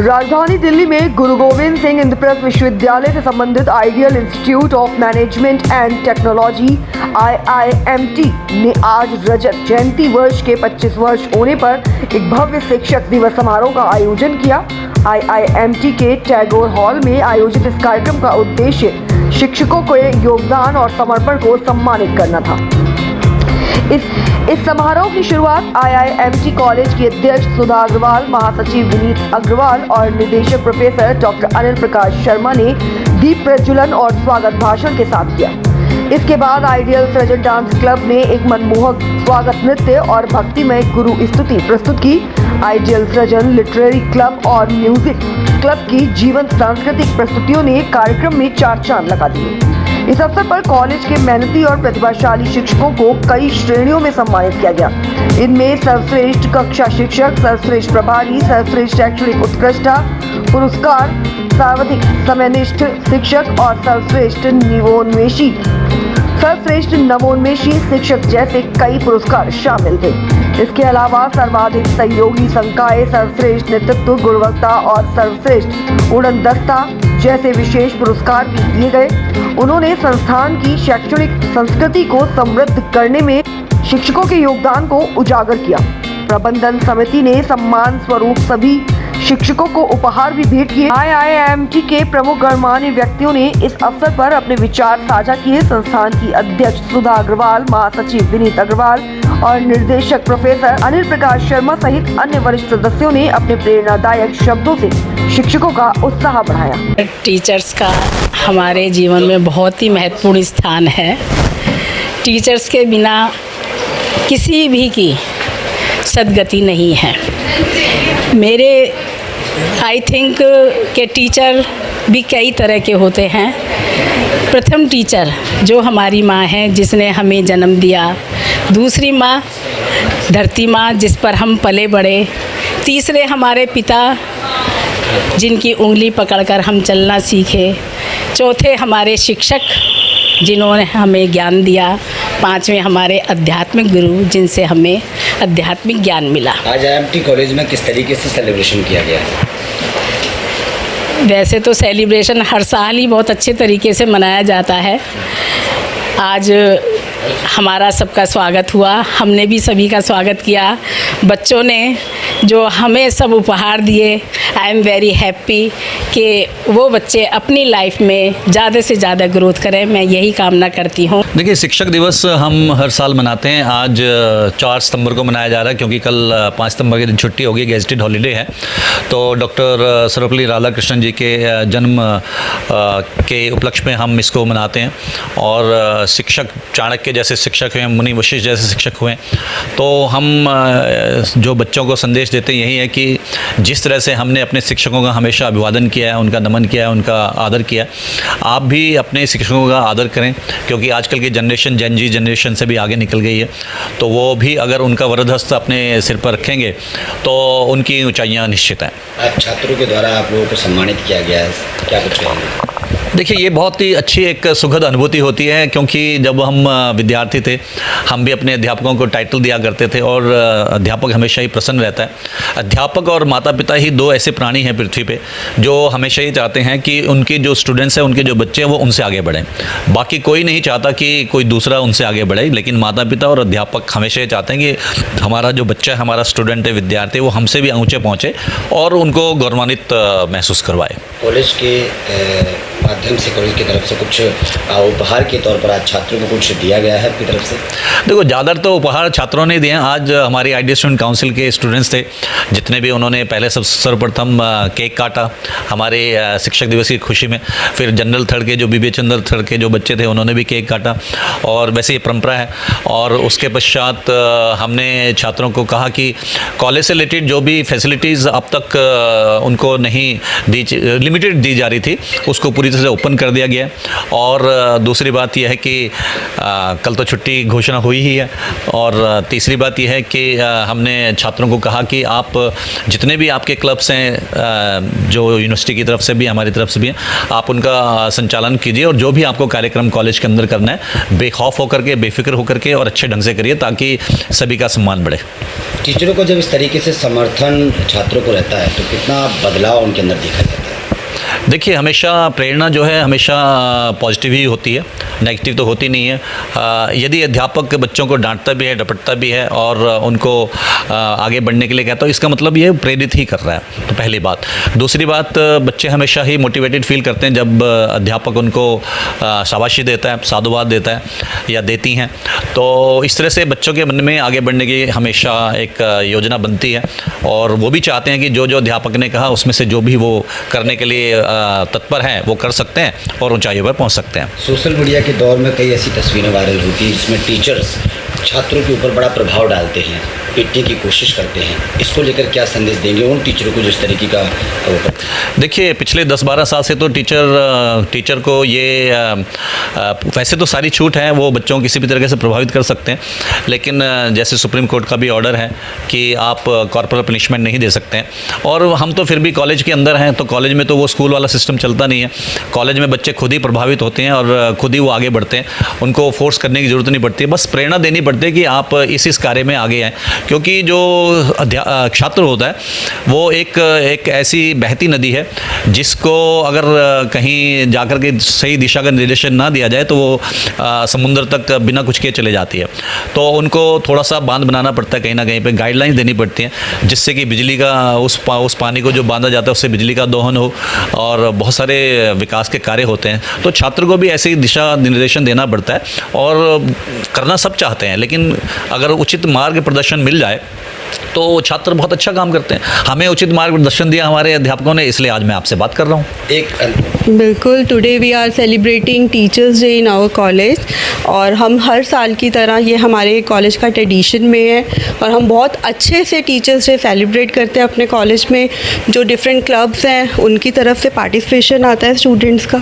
राजधानी दिल्ली में गुरु गोविंद सिंह इंद्रप्रस्थ विश्वविद्यालय से संबंधित ideal institute of management and technology IIMT ने आज रजत जयंती वर्ष के 25 वर्ष होने पर एक भव्य शिक्षक दिवस समारोह का आयोजन किया। IIMT के टैगोर हॉल में आयोजित इस कार्यक्रम का उद्देश्य शिक्षकों के योगदान और समर्पण को सम्मानित करना था। इस समारोह की शुरुआत IIMT कॉलेज की अध्यक्ष सुधा अग्रवाल, महासचिव विनीत अग्रवाल और निदेशक प्रोफेसर डॉक्टर अनिल प्रकाश शर्मा ने दीप प्रज्वलन और स्वागत भाषण के साथ किया। इसके बाद आइडियल सृजन डांस क्लब ने एक मनमोहक स्वागत नृत्य और भक्तिमय गुरु स्तुति प्रस्तुत की। आइडियल सृजन लिटरेरी क्लब और म्यूजिक क्लब की जीवंत सांस्कृतिक प्रस्तुतियों ने कार्यक्रम में चार चांद लगा दिए। इस अवसर पर कॉलेज के मेहनती और प्रतिभाशाली शिक्षकों को कई श्रेणियों में सम्मानित किया गया। इनमें सर्वश्रेष्ठ कक्षा शिक्षक, सर्वश्रेष्ठ प्रभारी, सर्वश्रेष्ठ शैक्षणिक उत्कृष्टता पुरस्कार, सर्वाधिक समयनिष्ठ शिक्षक और सर्वश्रेष्ठ नवोन्मेषी शिक्षक जैसे कई पुरस्कार शामिल थे। इसके अलावा सर्वाधिक सहयोगी संकाय, सर्वश्रेष्ठ नेतृत्व गुणवत्ता और सर्वश्रेष्ठ उड़नदस्ता जैसे विशेष पुरस्कार भी दिए गए। उन्होंने संस्थान की शैक्षणिक संस्कृति को समृद्ध करने में शिक्षकों के योगदान को उजागर किया। प्रबंधन समिति ने सम्मान स्वरूप सभी शिक्षकों को उपहार भी भेंट किए। IIMT के प्रमुख गणमान्य व्यक्तियों ने इस अवसर पर अपने विचार साझा किए। संस्थान की अध्यक्ष सुधा अग्रवाल, महासचिव विनीत अग्रवाल और निर्देशक प्रोफेसर अनिल प्रकाश शर्मा सहित अन्य वरिष्ठ सदस्यों ने अपने प्रेरणादायक शब्दों से शिक्षकों का उत्साह बढ़ाया। टीचर्स का हमारे जीवन में बहुत ही महत्वपूर्ण स्थान है। टीचर्स के बिना किसी भी की सदगति नहीं है। मेरे आई थिंक के टीचर भी कई तरह के होते हैं। प्रथम टीचर जो हमारी माँ है, जिसने हमें जन्म दिया। दूसरी माँ धरती माँ, जिस पर हम पले बढ़े। तीसरे हमारे पिता, जिनकी उंगली पकड़कर हम चलना सीखे। चौथे हमारे शिक्षक, जिन्होंने हमें ज्ञान दिया। पांचवें हमारे आध्यात्मिक गुरु, जिनसे हमें आध्यात्मिक ज्ञान मिला। आज IIMT कॉलेज में किस तरीके से सेलिब्रेशन किया गया है? वैसे तो सेलिब्रेशन हर साल ही बहुत अच्छे तरीके से मनाया जाता है। आज हमारा सबका स्वागत हुआ, हमने भी सभी का स्वागत किया। बच्चों ने जो हमें सब उपहार दिए, आई एम वेरी हैप्पी कि वो बच्चे अपनी लाइफ में ज़्यादा से ज़्यादा ग्रोथ करें। मैं यही कामना करती हूँ। देखिए, शिक्षक दिवस हम हर साल मनाते हैं। आज 4 सितंबर को मनाया जा रहा है, क्योंकि कल 5 सितंबर के दिन छुट्टी होगी, गेजेटेड हॉलीडे है। तो डॉक्टर सर्वपल्ली राधाकृष्णन जी के जन्म के उपलक्ष्य में हम इसको मनाते हैं। और शिक्षक चाणक्य जैसे शिक्षक हुए, मुनि वशिष्ठ जैसे शिक्षक हुए, तो हम जो बच्चों को संदेश देते हैं यही है कि जिस तरह से हमने अपने शिक्षकों का हमेशा अभिवादन किया है, उनका नमन किया है, उनका आदर किया है, आप भी अपने शिक्षकों का आदर करें। क्योंकि आजकल की जनरेशन जेन जी जनरेशन से भी आगे निकल गई है, तो वो भी अगर उनका वरदहस्त अपने सिर पर रखेंगे तो उनकी ऊंचाइयां निश्चित हैं। आज छात्रों के द्वारा आप लोगों को सम्मानित किया गया है, क्या कुछ कहेंगे? देखिए, ये बहुत ही अच्छी एक सुखद अनुभूति होती है, क्योंकि जब हम विद्यार्थी थे हम भी अपने अध्यापकों को टाइटल दिया करते थे और अध्यापक हमेशा ही प्रसन्न रहता है। अध्यापक और माता पिता ही दो ऐसे प्राणी हैं पृथ्वी पे जो हमेशा ही चाहते हैं कि उनके जो स्टूडेंट्स हैं, उनके जो बच्चे हैं, वो उनसे आगे बढ़ें। बाकी कोई नहीं चाहता कि कोई दूसरा उनसे आगे बढ़े, लेकिन माता पिता और अध्यापक हमेशा ही चाहते हैं कि हमारा जो बच्चा है, हमारा स्टूडेंट है, विद्यार्थी, वो हमसे भी ऊँचे पहुँचे और उनको गौरवान्वित महसूस करवाए। कॉलेज के माध्यम से, कॉलेज की तरफ से कुछ उपहार के तौर पर आज छात्रों को कुछ दिया गया है आपकी तरफ से? देखो, ज़्यादातर तो उपहार छात्रों ने दिए हैं। आज हमारी आइडियल स्टूडेंट काउंसिल के स्टूडेंट्स थे, जितने भी, उन्होंने पहले सर्वप्रथम केक काटा हमारे शिक्षक दिवस की खुशी में। फिर जनरल थर्ड के जो BBA जनरल थर्ड के जो बच्चे थे, उन्होंने भी केक काटा, और वैसे ये परंपरा है। और उसके पश्चात हमने छात्रों को कहा कि कॉलेज से रिलेटेड जो भी फैसिलिटीज़ अब तक उनको नहीं दी, लिमिटेड दी जा रही थी, उसको पूरी तरह से ओपन कर दिया गया है। और दूसरी बात यह है कि कल तो छुट्टी घोषणा हुई ही है। और तीसरी बात यह है कि हमने छात्रों को कहा कि आप जितने भी आपके क्लब्स हैं जो यूनिवर्सिटी की तरफ से भी हमारी तरफ से भी हैं, आप उनका संचालन कीजिए और जो भी आपको कार्यक्रम कॉलेज के अंदर करना है बेखौफ होकर के, बेफिक्र होकर के और अच्छे ढंग से करिए ताकि सभी का सम्मान बढ़े। टीचरों को जब इस तरीके से समर्थन छात्रों को रहता है तो कितना बदलाव उनके अंदर देखा जाता है? देखिए, हमेशा प्रेरणा जो है हमेशा पॉजिटिव ही होती है, नेगेटिव तो होती नहीं है। यदि अध्यापक बच्चों को डांटता भी है, डपटता भी है और उनको आगे बढ़ने के लिए कहता है, इसका मतलब ये प्रेरित ही कर रहा है। तो पहली बात। दूसरी बात, बच्चे हमेशा ही मोटिवेटेड फील करते हैं जब अध्यापक उनको शाबाशी देता है, साधुवाद देता है या देती हैं। तो इस तरह से बच्चों के मन में आगे बढ़ने की हमेशा एक योजना बनती है और वो भी चाहते हैं कि जो जो अध्यापक ने कहा उसमें से जो भी वो करने के लिए तत्पर हैं वो कर सकते हैं और ऊंचाइयों पर पहुंच सकते हैं। सोशल मीडिया के दौर में कई ऐसी तस्वीरें वायरल होती हैं जिसमें टीचर्स छात्रों के ऊपर बड़ा प्रभाव डालते हैं, पीटने की कोशिश करते हैं। इसको लेकर क्या संदेश देंगे उन टीचरों को जिस तरीके का देखिए, पिछले 10-12 साल से तो टीचर को ये वैसे तो सारी छूट है, वो बच्चों को किसी भी तरीके से प्रभावित कर सकते हैं, लेकिन जैसे सुप्रीम कोर्ट का भी ऑर्डर है कि आप कॉर्पोरल पनिशमेंट नहीं दे सकते हैं। और हम तो फिर भी कॉलेज के अंदर हैं, तो कॉलेज में तो वो स्कूल वाला सिस्टम चलता नहीं है। कॉलेज में बच्चे खुद ही प्रभावित होते हैं और खुद ही वो आगे बढ़ते हैं, उनको फोर्स करने की ज़रूरत नहीं पड़ती है, बस प्रेरणा देनी पड़ती है कि आप इस कार्य में आगे आएँ। क्योंकि जो छात्र होता है वो एक ऐसी बहती नदी है जिसको अगर कहीं जाकर के सही दिशा का निर्देशन ना दिया जाए तो वो समुद्र तक बिना कुछ किए चले जाती है। तो उनको थोड़ा सा बांध बनाना पड़ता है, कहीं ना कहीं पे गाइडलाइंस देनी पड़ती हैं जिससे कि बिजली का उस पानी को जो बांधा जाता है उससे बिजली का दोहन हो और बहुत सारे विकास के कार्य होते हैं। तो छात्र को भी ऐसे ही दिशा निर्देशन देना पड़ता है और करना सब चाहते हैं, लेकिन अगर उचित मार्ग प्रदर्शन मिल जाए तो छात्र बहुत अच्छा काम करते हैं। हमें उचित मार्गदर्शन दिया हमारे अध्यापकों ने, इसलिए आज मैं आपसे बात कर रहा हूँ। बिल्कुल, today we are celebrating teachers day in our college और हम हर साल की तरह ये हमारे कॉलेज का ट्रेडिशन में है और हम बहुत अच्छे से टीचर्स डे सेलिब्रेट करते हैं अपने कॉलेज में। जो डिफरेंट क्लब्स हैं उनकी तरफ से पार्टिसिपेशन आता है स्टूडेंट्स का,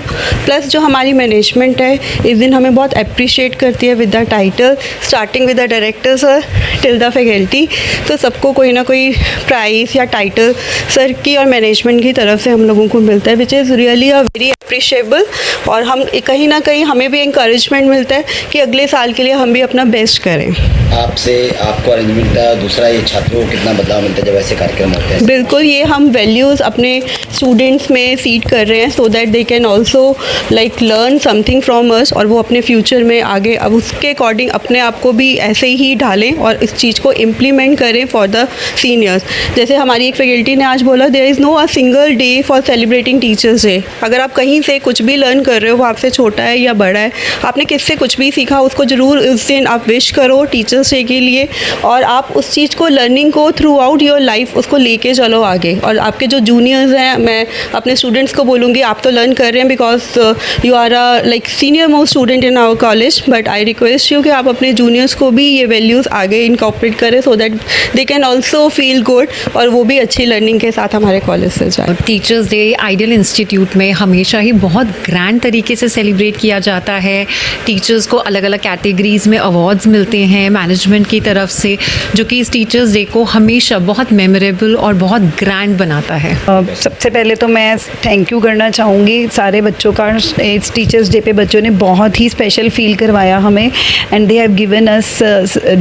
प्लस जो हमारी मैनेजमेंट है इस दिन हमें बहुत अप्रिशिएट करती है with the title, starting with the director sir till the faculty. तो सबको कोई ना कोई प्राइज़ या टाइटल सर की और मैनेजमेंट की तरफ से हम लोगों को मिलता है, which is really a very appreciable. और हम कहीं ना कहीं हमें भी इंकरेजमेंट मिलता है कि अगले साल के लिए हम भी अपना बेस्ट करें। आपसे आपको अरेंजमेंट का दूसरा, ये छात्रों को कितना बदलाव मिलता है जब ऐसे कार्यक्रम होते हैं? बिल्कुल, ये हम वैल्यूज़ अपने स्टूडेंट्स में फीड कर रहे हैं so that they can also like learn something from us और वो अपने फ्यूचर में आगे अब उसके अकॉर्डिंग अपने आप को भी ऐसे ही ढालें और इस चीज़ को इम्प्लीमेंट करें फॉर द सीनियर्स। जैसे हमारी एक फैकल्टी ने आज बोला, there is no a single day for celebrating teachers day. अगर आप कहीं से कुछ भी लर्न कर रहे हो, वो आपसे छोटा है या बड़ा है, आपने किससे कुछ भी सीखा, उसको ज़रूर उस दिन आप विश करो टीचर्स डे के लिए और आप उस चीज़ को, लर्निंग को थ्रू आउट योर लाइफ उसको लेके चलो आगे। और आपके जो जूनियर्स हैं, मैं अपने स्टूडेंट्स को बोलूँगी, आप तो लर्न कर रहे हैं because you are a like senior most student in our college, but I request you कि आप अपने जूनियर्स को भी ये वैल्यूज़ आगे इनकॉर्पोरेट करें so that they can also feel good और वो भी अच्छी लर्निंग के साथ हमारे कॉलेज से जाए। टीचर्स डे आइडियल इंस्टीट्यूट में हमेशा ही बहुत ग्रैंड तरीके से सेलिब्रेट किया जाता है। टीचर्स को अलग अलग कैटेगरीज़ में अवार्ड्स मिलते हैं मैनेजमेंट की तरफ से, जो कि इस टीचर्स डे को हमेशा बहुत मेमोरेबल और बहुत ग्रैंड बनाता है। सबसे पहले तो मैं थैंक यू करना चाहूँगी सारे बच्चों का। इस टीचर्स डे पे बच्चों ने बहुत ही स्पेशल फील करवाया हमें and they have given us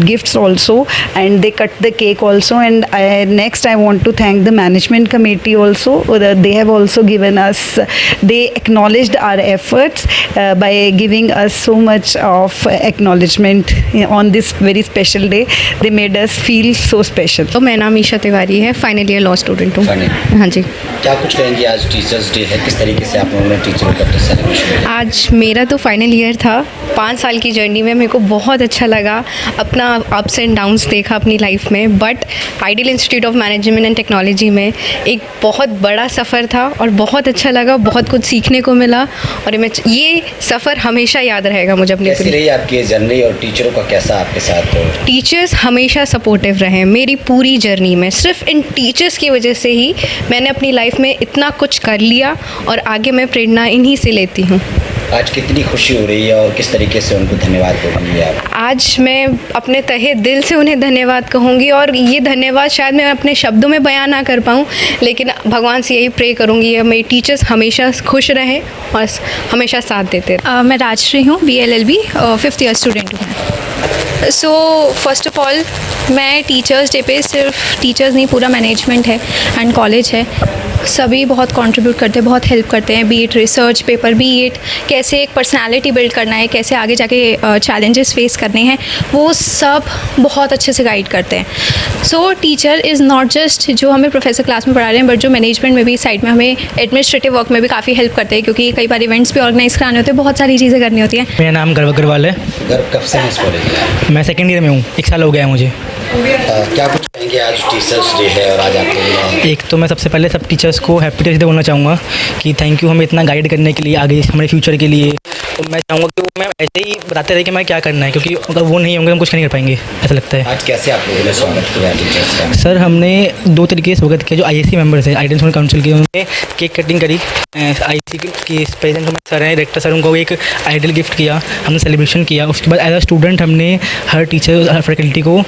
gifts also and they cut the cake also and next I want to thank the management committee also. They have also given us, they acknowledged our efforts by giving us so much of acknowledgement on this very special day. They made us feel so special. तो मेरा नाम ईशा तिवारी है, final year law student हूँ। हाँ जी। क्या कुछ कहेंगे, आज टीचर्स डे है, किस तरीके से आप लोगों ने टीचरों का सेलिब्रेशन? आज मेरा तो फाइनल ईयर था, 5 साल की जर्नी में मेरे को बहुत अच्छा लगा, अपना अप्स एंड डाउन्स देखा अपनी लाइफ में, but ideal institute of management and technology में एक बहुत बड़ा सफ़र था और बहुत अच्छा लगा, बहुत कुछ सीखने को मिला और ये सफ़र हमेशा याद रहेगा मुझे अपने। कैसी रही आपकी जर्नी और टीचरों का कैसा आपके साथ? टीचर्स हमेशा सपोर्टिव रहे मेरी पूरी जर्नी में। सिर्फ इन टीचर्स की वजह से ही मैंने अपनी लाइफ लाइफ में इतना कुछ कर लिया और आगे मैं प्रेरणा इन्हीं से लेती हूँ। आज कितनी खुशी हो रही है और किस तरीके से उनको धन्यवाद बोलेंगी आप? आज मैं अपने तहे दिल से उन्हें धन्यवाद कहूँगी और ये धन्यवाद शायद मैं अपने शब्दों में बयां ना कर पाऊँ, लेकिन भगवान से यही प्रे करूँगी मेरे टीचर्स हमेशा खुश रहें और हमेशा साथ देते रहें। मैं राजश्री हूँ, BLLB 5th ईयर स्टूडेंट हूँ। सो फर्स्ट ऑफ ऑल मैं टीचर्स डे पे सिर्फ टीचर्स नहीं, पूरा मैनेजमेंट है एंड कॉलेज है, सभी बहुत कंट्रीब्यूट करते हैं, बहुत हेल्प करते हैं, B it research paper, B it कैसे एक पर्सनालिटी बिल्ड करना है, कैसे आगे जाके चैलेंजेस फेस करने हैं, वो सब बहुत अच्छे से गाइड करते हैं। सो टीचर इज़ नॉट जस्ट जो हमें प्रोफेसर क्लास में पढ़ा रहे हैं, बट जो मैनेजमेंट में भी साइड में हमें एडमिनिस्ट्रेटिव वर्क में भी काफ़ी हेल्प करते हैं, क्योंकि कई बार इवेंट्स भी ऑर्गेनाइज कराने होते हैं, बहुत सारी चीज़ें करनी होती हैं। मेरा नाम गर्व अग्रवाल है। गर्व कब से हैं इस कॉलेज में? मैं सेकेंड ईयर में हूँ, 1 साल हो गया है मुझे। क्या कुछ कहेंगे, आज टीचर्स डे है और आज आपको मिला है? एक तो मैं सबसे पहले सब टीचर्स को हैप्पी टीचर्स डे बोलना चाहूँगा कि थैंक यू हमें इतना गाइड करने के लिए, आगे हमारे फ्यूचर के लिए। तो मैं चाहूँगा कि वो मैं ऐसे ही बताते रहे कि मैं क्या करना है, क्योंकि अगर वो नहीं होंगे तो हम कुछ नहीं कर पाएंगे, ऐसा लगता है। आज कैसे आप लोगों ने स्वागत किया टीचर्स का? सर हमने 2 तरीके से स्वागत किया। जो IAC मेंबर्स हैं, आइडियल स्टूडेंट काउंसिल के, उन्होंने केक कटिंग करी। IAC के प्रेसिडेंट हमारे सर हैं, डायरेक्टर सर, उनको एक आइडियल गिफ्ट किया, हमने सेलिब्रेशन किया। उसके बाद एज अ स्टूडेंट हमने हर टीचर, हर फैकल्टी को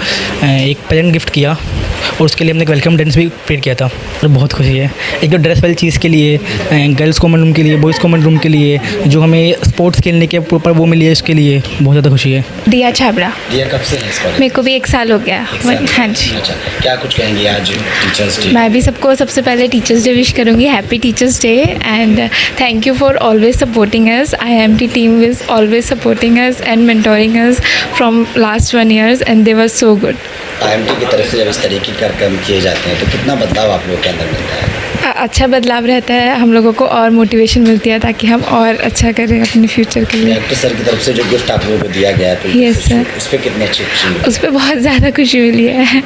एक प्रेजेंट गिफ्ट किया और उसके लिए हमने एक वेलकम डांस भी प्रेड किया था। और बहुत खुशी है एक तो ड्रेस वाली चीज़ के लिए, गर्ल्स कॉमन रूम के लिए, बॉयज़ कॉमन रूम के लिए, जो हमें स्पोर्ट्स खेलने के ऊपर वो मिली है, उसके लिए बहुत ज़्यादा खुशी है। दिया छाबड़ा। दिया कब से है इस कॉलेज? मेरे को भी 1 साल हो गया। हाँ जी। अच्छा, क्या कुछ कहेंगे आज टीचर्स डे? मैं भी सबको सबसे पहले टीचर्स डे विश करूँगी, happy teachers day and thank you for always supporting us. IIMT team is always supporting us and mentoring us from last 1 years and they were so good. IIMT की तरफ से जब इस तरीके के कार्यक्रम किए जाते हैं तो कितना बदलाव आप लोगों के अंदर मिलता है? अच्छा बदलाव रहता है, हम लोगों को और मोटिवेशन मिलती है ताकि हम और अच्छा करें अपने फ्यूचर के लिए। डायरेक्टर सर की तरफ से जो गिफ्ट आप लोगों को दिया गया है तो Yes, sir. उस पर कितनी अच्छी खुशी मिली? उस पर बहुत ज़्यादा खुशी मिली है।